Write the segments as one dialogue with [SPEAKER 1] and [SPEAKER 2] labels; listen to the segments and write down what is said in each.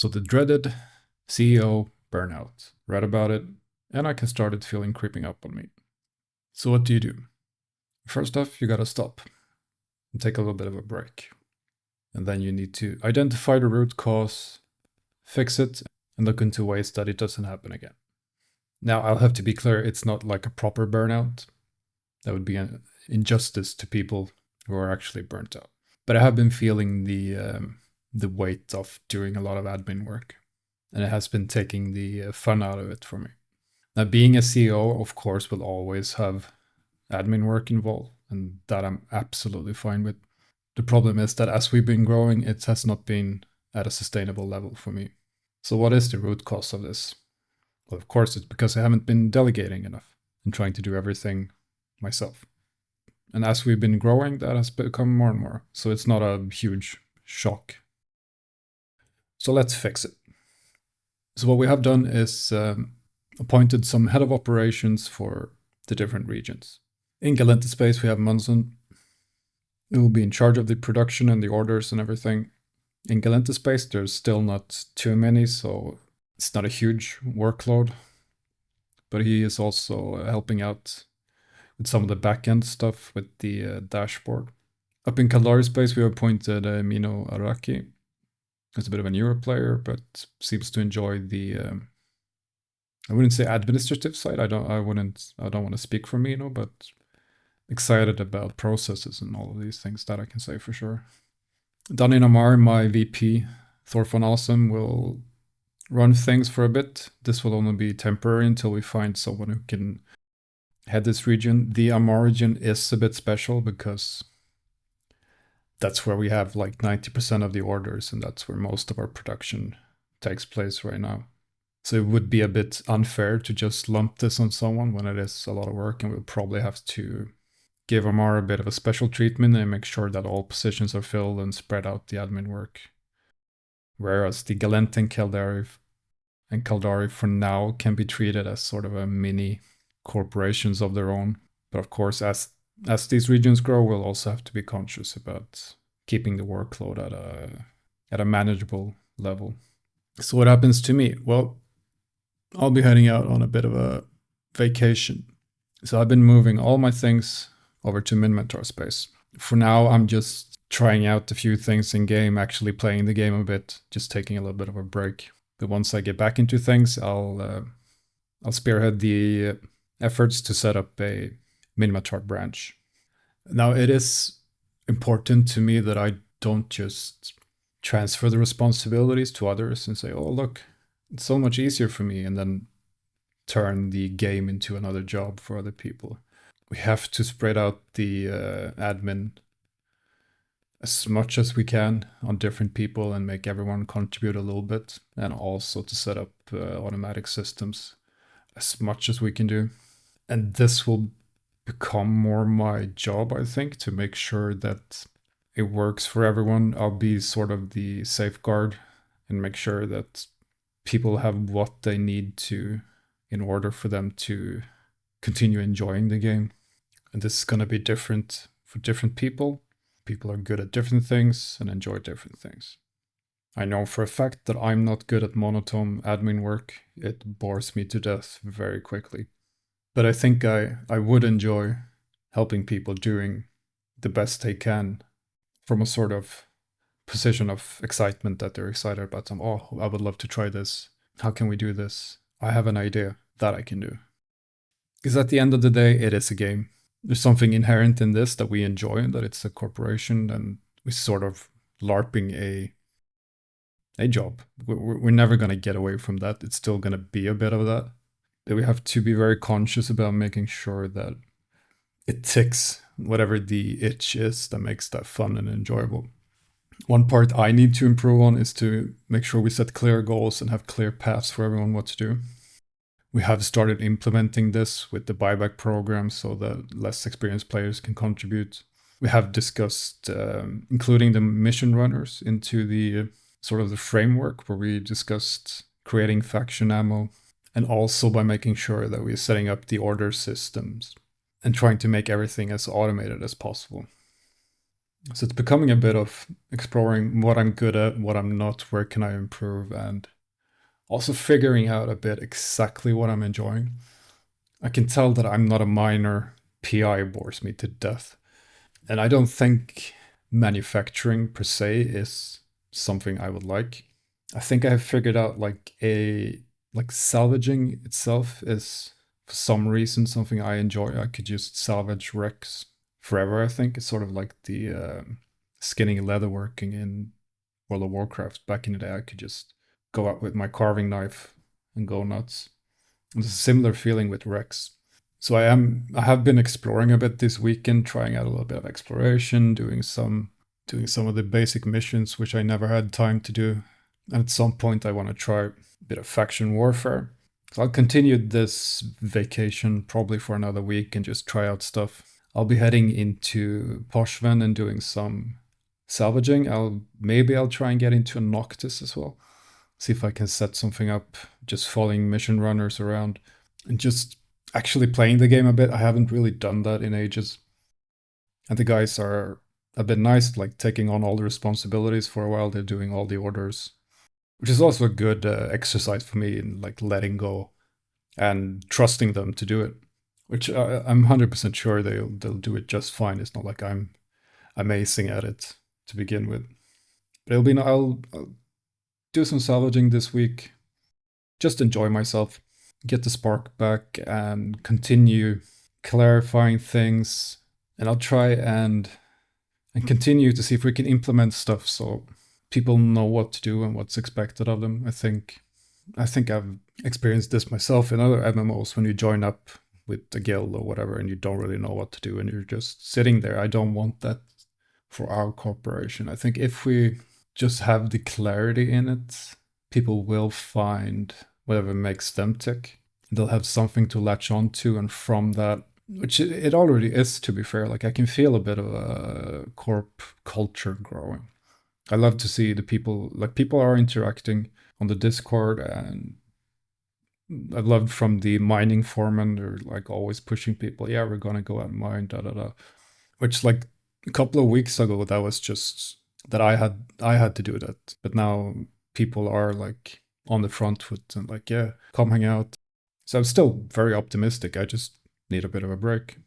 [SPEAKER 1] So the dreaded CEO burnout. Read about it, and I can started feeling creeping up on me. So what do you do? First off, you gotta stop and take a little bit of a break. And then you need to identify the root cause, fix it, and look into ways that it doesn't happen again. Now, I'll have to be clear, it's not like a proper burnout. That would be an injustice to people who are actually burnt out. But I have been feeling the weight of doing a lot of admin work, and it has been taking the fun out of it for me. Now, being a CEO, of course, will always have admin work involved, and that I'm absolutely fine with. The problem is that as we've been growing, it has not been at a sustainable level for me. So what is the root cause of this? Well, of course, it's because I haven't been delegating enough and trying to do everything myself. And as we've been growing, that has become more and more. So it's not a huge shock. So let's fix it. So what we have done is appointed some head of operations for the different regions. In Galente Space, we have Munson. It will be in charge of the production and the orders and everything. In Galente Space, there's still not too many, so it's not a huge workload. But he is also helping out with some of the back-end stuff with the dashboard. Up in Kaldari Space, we appointed Mino Araki. He's a bit of a newer player, but seems to enjoy the I wouldn't say administrative side. I don't want to speak for Mino, but excited about processes and all of these things, that I can say for sure. Danny Namar, my VP, Thor von Awesome, will run things for a bit. This will only be temporary until we find someone who can head this region. The Amar region is a bit special because that's where we have like 90% of the orders, and that's where most of our production takes place right now. So it would be a bit unfair to just lump this on someone when it is a lot of work, and we'll probably have to give Amar a bit of a special treatment and make sure that all positions are filled and spread out the admin work. Whereas the Galente and Kaldari for now can be treated as sort of a mini corporations of their own. But of course, as these regions grow, we'll also have to be conscious about keeping the workload at a manageable level. So what happens to me? Well, I'll be heading out on a bit of a vacation. So I've been moving all my things over to Minmatar Space. For now, I'm just trying out a few things in game, actually playing the game a bit, just taking a little bit of a break. But once I get back into things, I'll spearhead the efforts to set up a Minmatar branch. Now, it is important to me that I don't just transfer the responsibilities to others and say, oh, look, it's so much easier for me, and then turn the game into another job for other people. We have to spread out the admin as much as we can on different people and make everyone contribute a little bit, and also to set up automatic systems as much as we can do. And this will become more my job, I think, to make sure that it works for everyone. I'll be sort of the safeguard and make sure that people have what they need to in order for them to continue enjoying the game. And this is going to be different for different people. People are good at different things and enjoy different things. I know for a fact that I'm not good at monotone admin work. It bores me to death very quickly. But I think I would enjoy helping people doing the best they can from a sort of position of excitement that they're excited about some, oh, I would love to try this. How can we do this? I have an idea that I can do. Because at the end of the day, it is a game. There's something inherent in this that we enjoy, and that it's a corporation, and we're sort of LARPing a job. We're never going to get away from that. It's still going to be a bit of that. But we have to be very conscious about making sure that it ticks whatever the itch is that makes that fun and enjoyable. One part I need to improve on is to make sure we set clear goals and have clear paths for everyone what to do. We have started implementing this with the buyback program so that less experienced players can contribute. We have discussed including the mission runners into the sort of the framework where we discussed creating faction ammo, and also by making sure that we're setting up the order systems and trying to make everything as automated as possible. So it's becoming a bit of exploring what I'm good at, what I'm not, where can I improve, and also figuring out a bit exactly what I'm enjoying. I can tell that I'm not a miner. PI bores me to death. And I don't think manufacturing per se is something I would like. I think I have figured out like salvaging itself is for some reason something I enjoy. I could just salvage wrecks forever. I think it's sort of like the skinning leatherworking in World of Warcraft back in the day. I could just go out with my carving knife and go nuts. It's a similar feeling with wrecks. So I have been exploring a bit this weekend, trying out a little bit of exploration, doing some of the basic missions which I never had time to do. And at some point I want to try a bit of faction warfare. So I'll continue this vacation probably for another week and just try out stuff. I'll be heading into Poshven and doing some salvaging. I'll try and get into a Noctis as well. See if I can set something up, just following mission runners around and just actually playing the game a bit. I haven't really done that in ages. And the guys are a bit nice, like taking on all the responsibilities for a while. They're doing all the orders, which is also a good exercise for me in like letting go and trusting them to do it. Which I'm 100% sure they'll do it just fine. It's not like I'm amazing at it to begin with. But I'll do some salvaging this week. Just enjoy myself, get the spark back, and continue clarifying things. And I'll try and continue to see if we can implement stuff so people know what to do and what's expected of them. I think I've experienced this myself in other MMOs when you join up with a guild or whatever and you don't really know what to do and you're just sitting there. I don't want that for our corporation. I think if we just have the clarity in it, people will find whatever makes them tick. They'll have something to latch onto, and from that, which it already is, to be fair, like I can feel a bit of a corp culture growing. I love to see the people are interacting on the Discord, and I loved from the mining foreman, they're like always pushing people, yeah, we're gonna go out and mine, da da da. Which like a couple of weeks ago that was just that I had to do that. But now people are like on the front foot and like, yeah, come hang out. So I'm still very optimistic. I just need a bit of a break.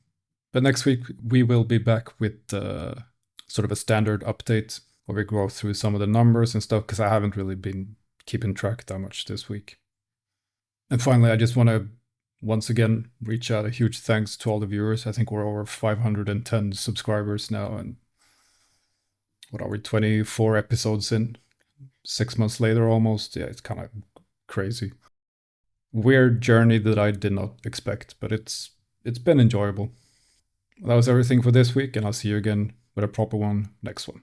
[SPEAKER 1] But next week we will be back with sort of a standard update where we go through some of the numbers and stuff because I haven't really been keeping track that much this week. And finally, I just want to once again reach out a huge thanks to all the viewers. I think we're over 510 subscribers now, and what are we, 24 episodes in? 6 months later almost. Yeah, it's kind of crazy. Weird journey that I did not expect, but it's been enjoyable. That was everything for this week, and I'll see you again with a proper one next one.